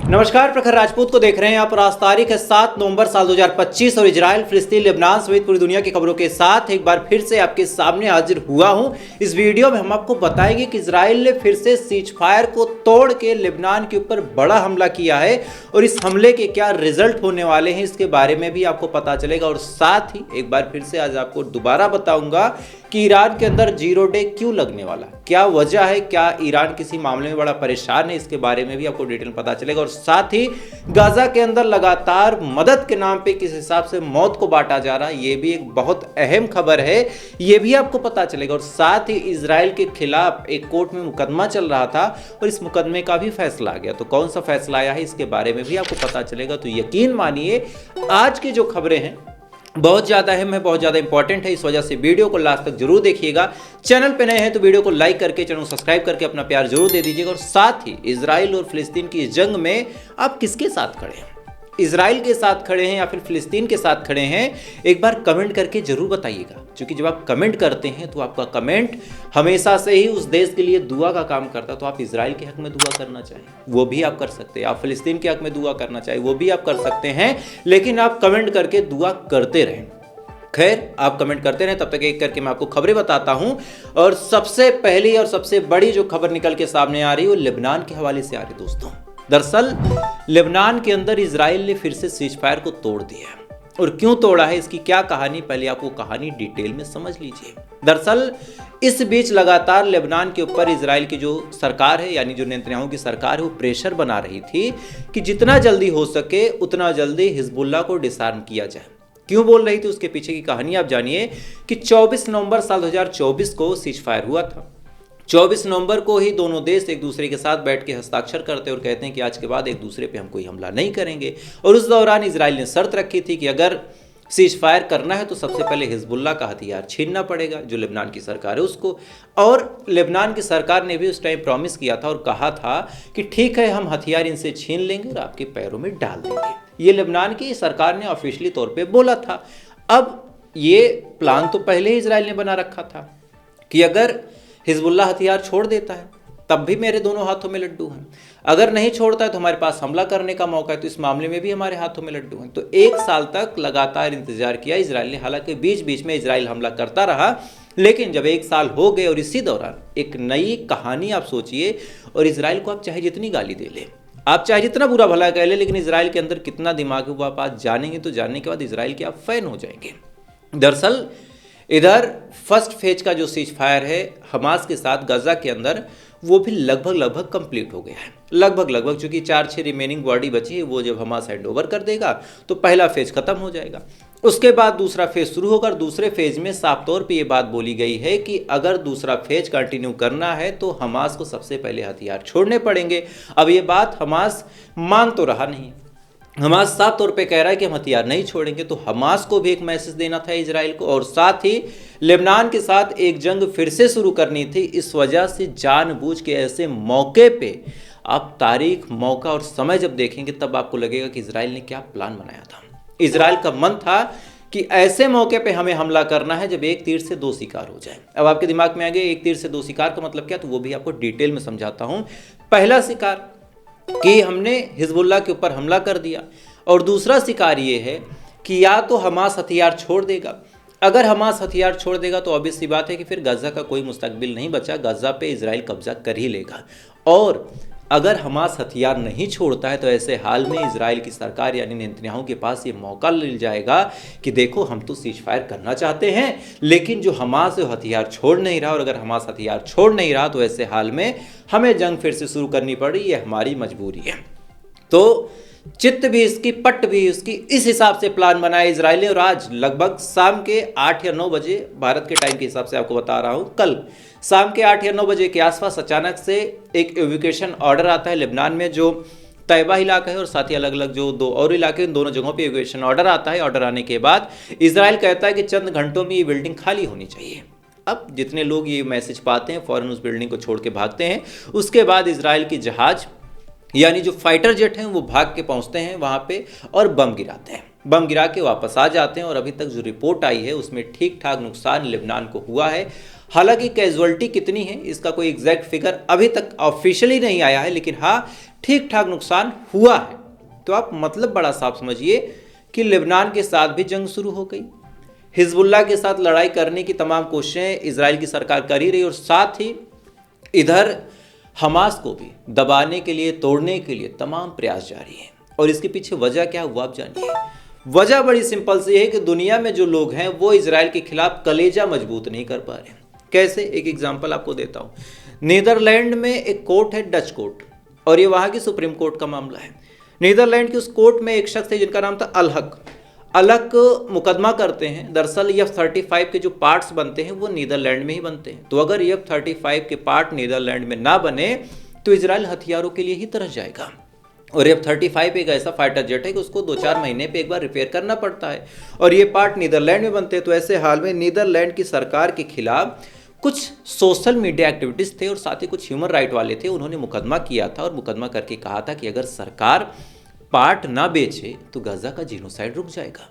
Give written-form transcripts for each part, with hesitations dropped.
नमस्कार, प्रखर राजपूत को देख रहे हैं आप। आज तारीख है 7 नवंबर साल 2025 और इजराइल, फिलिस्तीन, लेबनान समेत पूरी दुनिया की खबरों के साथ एक बार फिर से आपके सामने हाजिर हुआ हूं। इस वीडियो में हम आपको बताएंगे कि इजराइल ने फिर से सीज फायर को तोड़ के लेबनान के ऊपर बड़ा हमला किया है और इस हमले के क्या रिजल्ट होने वाले हैं इसके बारे में भी आपको पता चलेगा। और साथ ही एक बार फिर से आज आपको दोबारा बताऊंगा कि ईरान के अंदर 0 डे क्यों लगने वाला, क्या वजह है, क्या ईरान किसी मामले में बड़ा परेशान है, इसके बारे में भी आपको डिटेल पता चलेगा। और साथ ही गाजा के अंदर लगातार मदद के नाम पे किस हिसाब से मौत को बांटा जा रहा है, ये भी एक बहुत अहम खबर है, ये भी आपको पता चलेगा। और साथ ही इजराइल के खिलाफ एक कोर्ट में मुकदमा चल रहा था और इस मुकदमे का भी फैसला आ गया, तो कौन सा फैसला आया है इसके बारे में भी आपको पता चलेगा। तो यकीन मानिए आज की जो खबरें हैं बहुत ज़्यादा अहम है, बहुत ज़्यादा इंपॉर्टेंट है, इस वजह से वीडियो को लास्ट तक जरूर देखिएगा। चैनल पे नए हैं तो वीडियो को लाइक करके चैनल को सब्सक्राइब करके अपना प्यार जरूर दे दीजिएगा। और साथ ही इजराइल और फिलिस्तीन की जंग में आप किसके साथ खड़े हैं, इजराइल के साथ खड़े हैं या फिर फिलिस्तीन के साथ खड़े हैं, एक बार कमेंट करके जरूर बताइएगा। क्योंकि जब आप कमेंट करते हैं तो आपका कमेंट हमेशा से ही उस देश के लिए दुआ का काम करता है। तो आप इजराइल के हक में दुआ करना चाहें वो भी आप कर सकते हैं, आप फिलिस्तीन के हक में दुआ करना चाहें वो भी आप कर सकते हैं, लेकिन आप कमेंट करके दुआ करते रहें। खैर, आप कमेंट करते रहें, तब तक एक करके मैं आपको खबरें बताता हूं। और सबसे पहली और सबसे बड़ी जो खबर निकल के सामने आ रही है वो लेबनान के हवाले से आ रही है दोस्तों। दरअसल लेबनान के अंदर इजराइल ने फिर से सीज फायर को तोड़ दिया है। और क्यों तोड़ा है, इसकी क्या कहानी, पहले आप वो कहानी डिटेल में समझ लीजिए। दरअसल इस बीच लगातार लेबनान के ऊपर इजराइल की जो सरकार है, यानी जो नेतन्याहू की सरकार है, वो प्रेशर बना रही थी कि जितना जल्दी हो सके उतना जल्दी हिजबुल्लाह को डिसआर्म किया जाए। क्यों बोल रही थी, उसके पीछे की कहानी आप जानिए कि 24 नवंबर साल 2024 को सीज फायर हुआ था। 24 नवंबर को ही दोनों देश एक दूसरे के साथ बैठ के हस्ताक्षर करते और कहते हैं कि आज के बाद एक दूसरे पे हम कोई हमला नहीं करेंगे। और उस दौरान इजराइल ने शर्त रखी थी कि अगर सीज फायर करना है तो सबसे पहले हिजबुल्लाह का हथियार छीनना पड़ेगा, जो लेबनान की सरकार है उसको। और लेबनान की सरकार ने भी उस टाइम प्रॉमिस किया था और कहा था कि ठीक है, हम हथियार इनसे छीन लेंगे और आपके पैरों में डाल देंगे। ये लेबनान की सरकार ने ऑफिशियली तौर पे बोला था। अब ये प्लान तो पहले ही इजराइल ने बना रखा था कि अगर हिजबुल्लाह हथियार छोड़ देता है तब भी मेरे दोनों हाथों में लड्डू हैं, अगर नहीं छोड़ता है तो हमारे पास हमला करने का मौका है, तो इस मामले में भी हमारे हाथों में लड्डू हैं। तो 1 साल तक लगातार इंतजार किया इजराइल ने, हालांकि बीच बीच में इजराइल हमला करता रहा। लेकिन जब 1 साल हो गए और इसी दौरान एक नई कहानी आप सोचिए, और इजराइल को आप चाहे जितनी गाली दे ले, आप चाहे जितना बुरा भला कह ले, लेकिन इजराइल के अंदर कितना दिमाग है वो आप आज जानेंगे, तो जानने के बाद इजराइल के आप फैन हो जाएंगे। दरअसल इधर फर्स्ट फेज का जो सीज फायर है हमास के साथ गाजा के अंदर, वो भी लगभग कंप्लीट हो गया है। लगभग चूंकि 4-6 रिमेनिंग बॉडी बची है, वो जब हमास हैंड ओवर कर देगा तो पहला फेज खत्म हो जाएगा। उसके बाद दूसरा फेज शुरू होगा। दूसरे फेज में साफ तौर पे ये बात बोली गई है कि अगर दूसरा फेज कंटिन्यू करना है तो हमास को सबसे पहले हथियार छोड़ने पड़ेंगे। अब ये बात हमास मान तो रहा नहीं, हमास साफ तौर पे कह रहा है कि हम हथियार नहीं छोड़ेंगे। तो हमास को भी एक मैसेज देना था इजराइल को, और साथ ही लेबनान के साथ एक जंग फिर से शुरू करनी थी। इस वजह से जानबूझ के ऐसे मौके पे आप तारीख, मौका और समय जब देखेंगे तब आपको लगेगा कि इजराइल ने क्या प्लान बनाया था। इजराइल का मन था कि ऐसे मौके पे हमें हमला करना है जब एक तीर से 2 शिकार हो जाए। अब आपके दिमाग में आ गया एक तीर से 2 शिकार का मतलब क्या, तो वो भी आपको डिटेल में समझाता हूं। पहला शिकार कि हमने हिजबुल्लाह के ऊपर हमला कर दिया, और दूसरा शिकार ये है कि या तो हमास हथियार छोड़ देगा। अगर हमास हथियार छोड़ देगा तो ऑब्वियस सी बात है कि फिर गाजा का कोई मुस्तकबिल नहीं बचा, गाजा पे इजराइल कब्जा कर ही लेगा। और अगर हमास हथियार नहीं छोड़ता है तो ऐसे हाल में इजराइल की सरकार यानी नेतन्याहू के पास ये मौका मिल जाएगा कि देखो, हम तो सीज फायर करना चाहते हैं लेकिन जो हमास है हथियार छोड़ नहीं रहा, और अगर हमास हथियार छोड़ नहीं रहा तो ऐसे हाल में हमें जंग फिर से शुरू करनी पड़ी, ये हमारी मजबूरी है। तो चित्त भी इसकी, पट भी इसकी, इस हिसाब से प्लान बनाया इजराइल ने। और आज लगभग शाम के 8 या 9 बजे भारत के टाइम के हिसाब से आपको बता रहा हूं, कल शाम के 8 या 9 बजे के आसपास अचानक से एक एविक्यूएशन ऑर्डर आता है लेबनान में, जो तैयबा इलाका है और साथ ही अलग अलग जो 2 और इलाके, इन दोनों जगहों पे एविक्यूएशन ऑर्डर आता है। ऑर्डर आने के बाद इजराइल कहता है कि चंद घंटों में ये बिल्डिंग खाली होनी चाहिए। अब जितने लोग ये मैसेज पाते हैं फौरन उस बिल्डिंग को छोड़ के भागते हैं। उसके बाद इजराइल की जहाज यानी जो फाइटर जेट हैं वो भाग के पहुंचते हैं वहां पे और बम गिराते हैं। बम गिरा के वापस आ जाते हैं। और अभी तक जो रिपोर्ट आई है उसमें ठीक ठाक नुकसान लेबनान को हुआ है। हालांकि कैजुअलिटी कितनी है इसका कोई एग्जैक्ट फिगर अभी तक ऑफिशियली नहीं आया है, लेकिन हाँ ठीक ठाक नुकसान हुआ है। तो आप मतलब बड़ा साफ समझिए कि लेबनान के साथ भी जंग शुरू हो गई, हिजबुल्लाह के साथ लड़ाई करने की तमाम कोशिशें इजराइल की सरकार कर ही रही, और साथ ही इधर हमास को भी दबाने के लिए, तोड़ने के लिए तमाम प्रयास जारी हैं। और इसके पीछे वजह क्या हुआ आप जानिए। वजह बड़ी सिंपल सी है कि दुनिया में जो लोग हैं वो इजराइल के खिलाफ कलेजा मजबूत नहीं कर पा रहे। कैसे, एक एग्जांपल आपको देता हूँ। नीदरलैंड में एक कोर्ट है, डच कोर्ट, और ये वहाँ की सुप्रीम कोर्ट का मामला है। नीदरलैंड की उस कोर्ट में एक शख्स है जिनका नाम था अलहक मुकदमा करते हैं। दरअसल F-35 के जो पार्ट्स बनते हैं वो नीदरलैंड में ही बनते हैं। तो अगर F-35 के पार्ट नीदरलैंड में ना बने तो इजराइल हथियारों के लिए ही तरस जाएगा। और F-35 एक ऐसा फाइटर जेट है कि उसको 2-4 महीने पे एक बार रिपेयर करना पड़ता है, और ये पार्ट नीदरलैंड में बनते हैं। तो ऐसे हाल में नीदरलैंड की सरकार के खिलाफ कुछ सोशल मीडिया एक्टिविटीज थे और साथ ही कुछ ह्यूमन राइट वाले थे, उन्होंने मुकदमा किया था और मुकदमा करके कहा था कि अगर सरकार पार्ट ना बेचे तो गाजा का जीनोसाइड रुक जाएगा।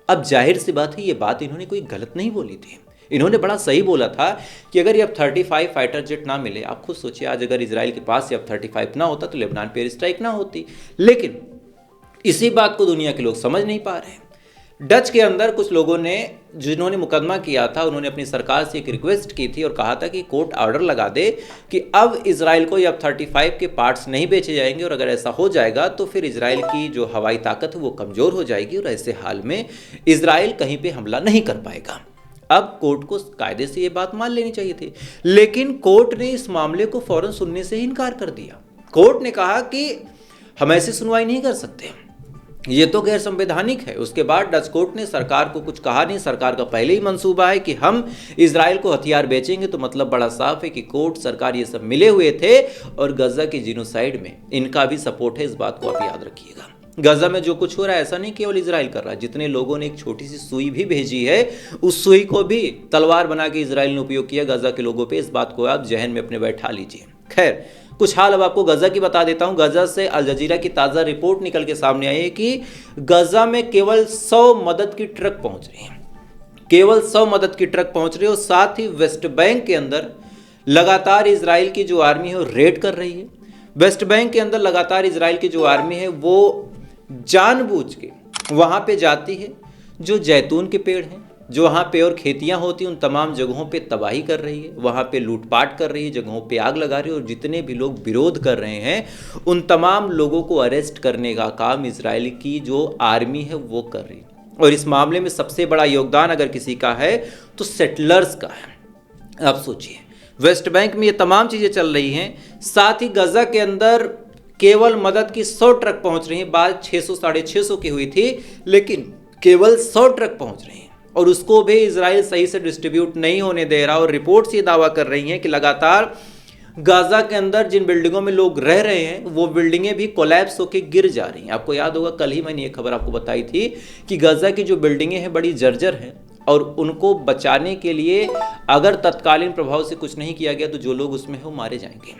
अब जाहिर सी बात है, ये बात इन्होंने कोई गलत नहीं बोली थी, इन्होंने बड़ा सही बोला था कि अगर ये F-35 फाइटर जेट ना मिले, आप खुद सोचिए आज अगर इजराइल के पास F-35 ना होता तो लेबनान पे एयर स्ट्राइक ना होती। लेकिन इसी बात को दुनिया के लोग समझ नहीं पा रहे। डच के अंदर कुछ लोगों ने, जिन्होंने मुकदमा किया था, उन्होंने अपनी सरकार से एक रिक्वेस्ट की थी और कहा था कि कोर्ट ऑर्डर लगा दे कि अब इजराइल को F-35 के पार्ट्स नहीं बेचे जाएंगे, और अगर ऐसा हो जाएगा तो फिर इजराइल की जो हवाई ताकत है वो कमज़ोर हो जाएगी और ऐसे हाल में इजराइल कहीं पे हमला नहीं कर पाएगा। अब कोर्ट को कायदे से ये बात मान लेनी चाहिए थी, लेकिन कोर्ट ने इस मामले को फौरन सुनने से ही इनकार कर दिया। कोर्ट ने कहा कि हम ऐसी सुनवाई नहीं कर सकते, ये तो गैर संवैधानिक है। उसके बाद डच कोर्ट ने सरकार को कुछ कहा नहीं, सरकार का पहले ही मंसूबा है कि हम इजराइल को हथियार बेचेंगे। तो मतलब बड़ा साफ है कि कोर्ट, सरकार ये सब मिले हुए थे और गजा के जीनोसाइड में इनका भी सपोर्ट है, इस बात को आप याद रखिएगा। गजा में जो कुछ हो रहा है ऐसा नहीं केवल इजराइल कर रहा है, जितने लोगों ने एक छोटी सी सुई भी भेजी है उस सुई को भी तलवार बना के इजराइल ने उपयोग किया गजा के लोगों पे। इस बात को आप जहन में अपने बैठा लीजिए। खैर, कुछ हाल अब आपको गजा की बता देता हूं। गजा से अल जजीरा की ताज़ा रिपोर्ट निकल के सामने आई है कि गजा में केवल 100 मदद की ट्रक पहुंच रही है, केवल 100 मदद की ट्रक पहुंच रही है। और साथ ही वेस्ट बैंक के अंदर लगातार इजराइल की जो आर्मी है वो रेड कर रही है। वेस्ट बैंक के अंदर लगातार इजराइल की जो आर्मी है वो जानबूझ के वहां पे जाती है, जो जैतून के पेड़ हैं, जो वहाँ पे और खेतियाँ होती हैं, उन तमाम जगहों पे तबाही कर रही है, वहाँ पे लूटपाट कर रही है, जगहों पे आग लगा रही है, और जितने भी लोग विरोध कर रहे हैं उन तमाम लोगों को अरेस्ट करने का काम इजराइल की जो आर्मी है वो कर रही है। और इस मामले में सबसे बड़ा योगदान अगर किसी का है तो सेटलर्स का है। आप सोचिए, वेस्ट बैंक में ये तमाम चीज़ें चल रही हैं, साथ ही गजा के अंदर केवल मदद की 100 ट्रक पहुँच रही हैं। बात 600-650 की हुई थी, लेकिन केवल 100 ट्रक पहुँच रही हैं, और उसको भी इजराइल सही से डिस्ट्रीब्यूट नहीं होने दे रहा। और रिपोर्ट्स ये दावा कर रही हैं कि लगातार गाजा के अंदर जिन बिल्डिंगों में लोग रह रहे हैं वो बिल्डिंगें भी कोलैप्स होकर गिर जा रही हैं। आपको याद होगा, कल ही मैंने ये खबर आपको बताई थी कि गाजा की जो बिल्डिंगें हैं बड़ी जर्जर हैं, और उनको बचाने के लिए अगर तत्कालीन प्रभाव से कुछ नहीं किया गया तो जो लोग उसमें हैं वो मारे जाएंगे।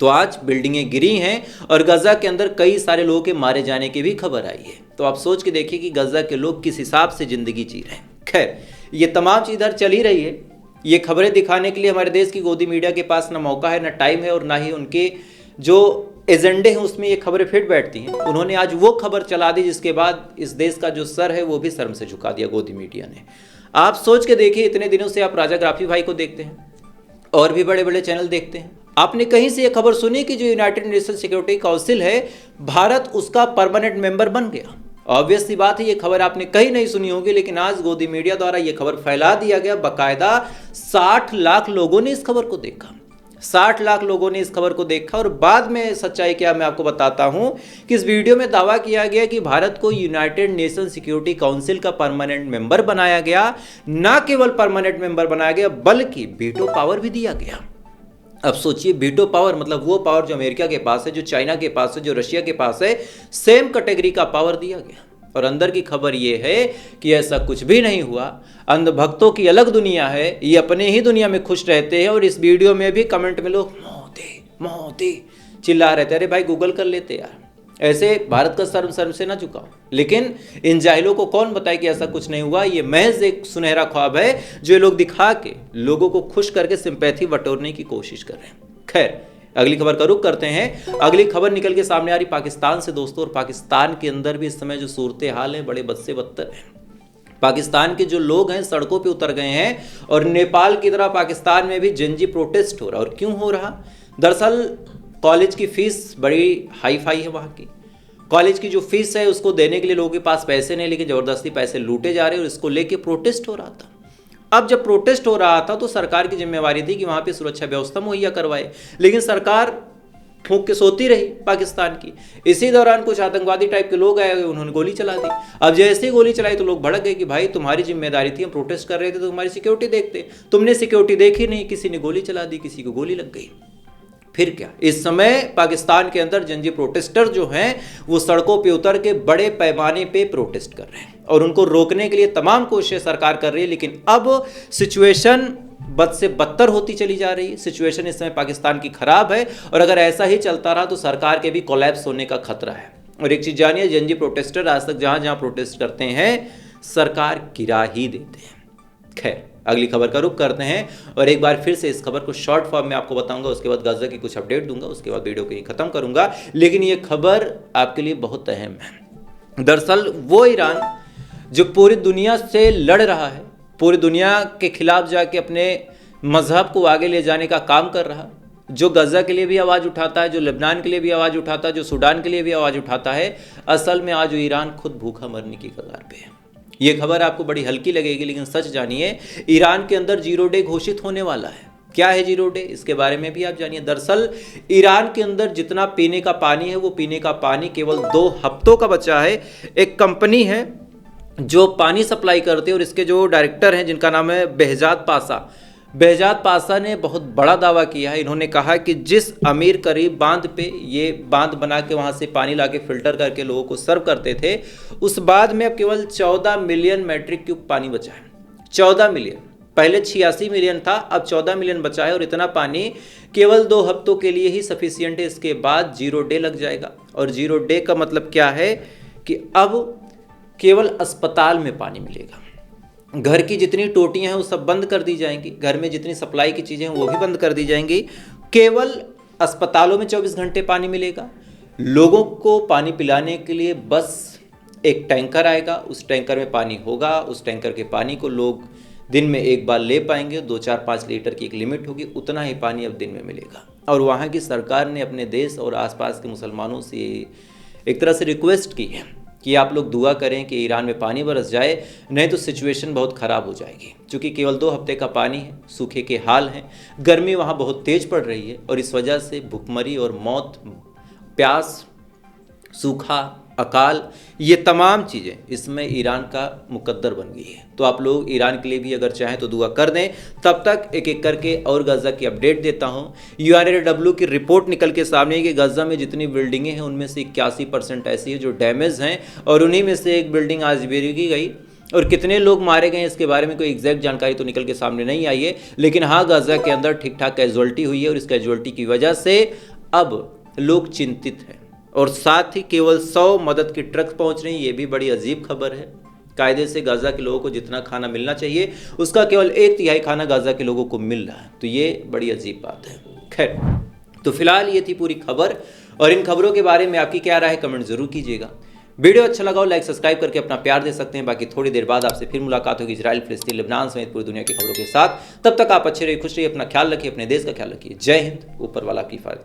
तो आज बिल्डिंगें गिरी हैं और गजा के अंदर कई सारे लोगों के मारे जाने की भी खबर आई है। तो आप सोच के देखिए कि गजा के लोग किस हिसाब से जिंदगी जी रहे हैं। खैर, ये तमाम चीज़ इधर चल ही रही है। ये खबरें दिखाने के लिए हमारे देश की गोदी मीडिया के पास ना मौका है, ना टाइम है, और ना ही उनके जो एजेंडे हैं उसमें ये खबरें फिट बैठती हैं। उन्होंने आज वो खबर चला दी जिसके बाद इस देश का जो सर है वो भी शर्म से झुका दिया गोदी मीडिया ने। आप सोच के देखिए, इतने दिनों से आप राजा ग्राफी भाई को देखते हैं और भी बड़े बड़े चैनल देखते हैं, आपने कहीं से ये खबर सुनी कि जो यूनाइटेड नेशन सिक्योरिटी काउंसिल है, भारत उसका परमानेंट मेंबर बन गया? ऑब्वियस सी बात है, ये खबर आपने कहीं नहीं सुनी होगी, लेकिन आज गोदी मीडिया द्वारा ये खबर फैला दिया गया। बाकायदा 60 लाख लोगों ने इस खबर को देखा, 60 लाख लोगों ने इस खबर को देखा। और बाद में सच्चाई क्या मैं आपको बताता हूं कि इस वीडियो में दावा किया गया कि भारत को यूनाइटेड नेशन सिक्योरिटी काउंसिल का परमानेंट मेंबर बनाया गया। ना केवल परमानेंट मेंबर बनाया गया बल्कि वीटो पावर भी दिया गया। अब सोचिए वीटो पावर मतलब वो पावर जो अमेरिका के पास है, जो चाइना के पास है, जो रशिया के पास है, सेम कैटेगरी का पावर दिया गया। और अंदर की खबर ये है कि ऐसा कुछ भी नहीं हुआ। अंधभक्तों की अलग दुनिया है, ये अपने ही दुनिया में खुश रहते हैं। और इस वीडियो में भी कमेंट में लोग मोदी मोदी चिल्ला रहे थे। अरे भाई गूगल कर लेते यार, ऐसे भारत का सर्व से ना झुकाओ। लेकिन इन जाहिलों को कौन बताए कि ऐसा कुछ नहीं हुआ। ये महज एक सुनहरा ख्वाब है जो लोग दिखा के लोगों को खुश करके सिंपैथी बटोरने की कोशिश कर रहे हैं। खैर, अगली खबर का रुख करते हैं। अगली खबर निकल के सामने आ रही पाकिस्तान से दोस्तों। और पाकिस्तान के अंदर भी इस समय जो सूरत हाल है बड़े बद से बदतर है। पाकिस्तान के जो लोग हैं सड़कों पे उतर गए हैं और नेपाल की तरह पाकिस्तान में भी जनजी प्रोटेस्ट हो रहा। और क्यों हो रहा? दरअसल कॉलेज की फीस बड़ी हाई फाई है वहाँ की। कॉलेज की जो फीस है उसको देने के लिए लोगों के पास पैसे नहीं, लेकिन ज़बरदस्ती पैसे लूटे जा रहे हैं और इसको लेके प्रोटेस्ट हो रहा था। अब जब प्रोटेस्ट हो रहा था तो सरकार की जिम्मेवारी थी कि वहाँ पे सुरक्षा व्यवस्था मुहैया करवाए, लेकिन सरकार फूंक के सोती रही पाकिस्तान की। इसी दौरान कुछ आतंकवादी टाइप के लोग आए, उन्होंने गोली चला दी। अब जैसे ही गोली चलाई तो लोग भड़क गए कि भाई तुम्हारी जिम्मेदारी थी, हम प्रोटेस्ट कर रहे थे तो तुम्हारी सिक्योरिटी देखते, तुमने सिक्योरिटी देखी नहीं, किसी ने गोली चला दी, किसी को गोली लग गई। फिर क्या? इस समय पाकिस्तान के अंदर जनजी प्रोटेस्टर जो हैं वो सड़कों पे उतर के बड़े पैमाने पे प्रोटेस्ट कर रहे हैं और उनको रोकने के लिए तमाम कोशिशें सरकार कर रही है। लेकिन अब सिचुएशन बद से बदतर होती चली जा रही है। सिचुएशन इस समय पाकिस्तान की खराब है और अगर ऐसा ही चलता रहा तो सरकार के भी कोलैप्स होने का खतरा है। और एक चीज जानिए, जनजी प्रोटेस्टर आज तक जहां जहां प्रोटेस्ट करते हैं सरकार गिरा ही देते हैं। खैर, अगली खबर का रुख करते हैं और एक बार फिर से इस खबर को शॉर्ट फॉर्म में आपको बताऊंगा, उसके बाद गाजा की कुछ अपडेट दूंगा, उसके बाद वीडियो को यहीं खत्म करूंगा। लेकिन ये खबर आपके लिए बहुत अहम है। दरअसल वो ईरान जो पूरी दुनिया से लड़ रहा है, पूरी दुनिया के खिलाफ जाके अपने मजहब को आगे ले जाने का काम कर रहा, जो गाजा के लिए भी आवाज़ उठाता है, जो लेबनान के लिए भी आवाज़ उठाता है, जो सूडान के लिए भी आवाज़ उठाता है, असल में आज ईरान खुद भूखा मरने की कगार पे है। ये खबर आपको बड़ी हल्की लगेगी, लेकिन सच जानिए, ईरान के अंदर 0 डे घोषित होने वाला है। क्या है 0 डे, इसके बारे में भी आप जानिए। दरअसल ईरान के अंदर जितना पीने का पानी है वो पीने का पानी केवल 2 हफ्तों का बचा है। एक कंपनी है जो पानी सप्लाई करते हैं और इसके जो डायरेक्टर हैं जिनका नाम है बेहजाद पासा ने बहुत बड़ा दावा किया है। इन्होंने कहा कि जिस अमीर करीब बांध पे ये बांध बना के वहाँ से पानी ला के फिल्टर करके लोगों को सर्व करते थे, उस बांध में अब केवल 14 मिलियन मैट्रिक क्यूब पानी बचा है। 14 मिलियन, पहले 86 मिलियन था, अब 14 मिलियन बचा है। और इतना पानी केवल 2 हफ्तों के लिए ही सफिशियंट है। इसके बाद 0 डे लग जाएगा। और 0 डे का मतलब क्या है कि अब केवल अस्पताल में पानी मिलेगा। घर की जितनी टोटियां हैं वो सब बंद कर दी जाएंगी, घर में जितनी सप्लाई की चीज़ें हैं वो भी बंद कर दी जाएंगी। केवल अस्पतालों में 24 घंटे पानी मिलेगा। लोगों को पानी पिलाने के लिए बस एक टैंकर आएगा, उस टैंकर में पानी होगा। उस टैंकर के पानी को लोग दिन में एक बार ले पाएंगे। 2, 4, 5 लीटर की एक लिमिट होगी, उतना ही पानी अब दिन में मिलेगा। और वहाँ की सरकार ने अपने देश और आसपास के मुसलमानों से एक तरह से रिक्वेस्ट की है कि आप लोग दुआ करें कि ईरान में पानी बरस जाए, नहीं तो सिचुएशन बहुत ख़राब हो जाएगी। क्योंकि केवल 2 हफ्ते का पानी है, सूखे के हाल हैं, गर्मी वहाँ बहुत तेज़ पड़ रही है और इस वजह से भुखमरी और मौत, प्यास, सूखा, अकाल, ये तमाम चीज़ें इसमें ईरान का मुकद्दर बन गई है। तो आप लोग ईरान के लिए भी अगर चाहें तो दुआ कर दें। तब तक एक एक करके और गाजा की अपडेट देता हूं। UNRW की रिपोर्ट निकल के सामने है कि गाजा में जितनी बिल्डिंगें हैं उनमें से 81% ऐसी है जो डैमेज हैं और उन्हीं में से एक बिल्डिंग आज बेरी गई। और कितने लोग मारे गए इसके बारे में कोई एग्जैक्ट जानकारी तो निकल के सामने नहीं आई है, लेकिन हाँ, गाजा के अंदर ठीक ठाक कैजुअल्टी हुई है और इस कैजुअल्टी की वजह से अब लोग चिंतित हैं। और साथ ही केवल 100 मदद की ट्रक पहुंच रही, ये भी बड़ी अजीब खबर है। कायदे से गाजा के लोगों को जितना खाना मिलना चाहिए उसका केवल 1/3 खाना गाजा के लोगों को मिल रहा है, तो ये बड़ी अजीब बात है। खैर, तो फिलहाल ये थी पूरी खबर और इन खबरों के बारे में आपकी क्या राय है कमेंट जरूर कीजिएगा। वीडियो अच्छा लगा हो लाइक सब्सक्राइब करके अपना प्यार दे सकते हैं। बाकी थोड़ी देर बाद आपसे फिर मुलाकात होगी इजराइल, फिलिस्तीन, लेबनान समेत पूरी दुनिया की खबरों के साथ। तब तक आप अच्छे रहिए, खुश रहिए, अपना ख्याल रखिए, अपने देश का ख्याल रखिए। जय हिंद, ऊपर वाला आपकी हिफाजत।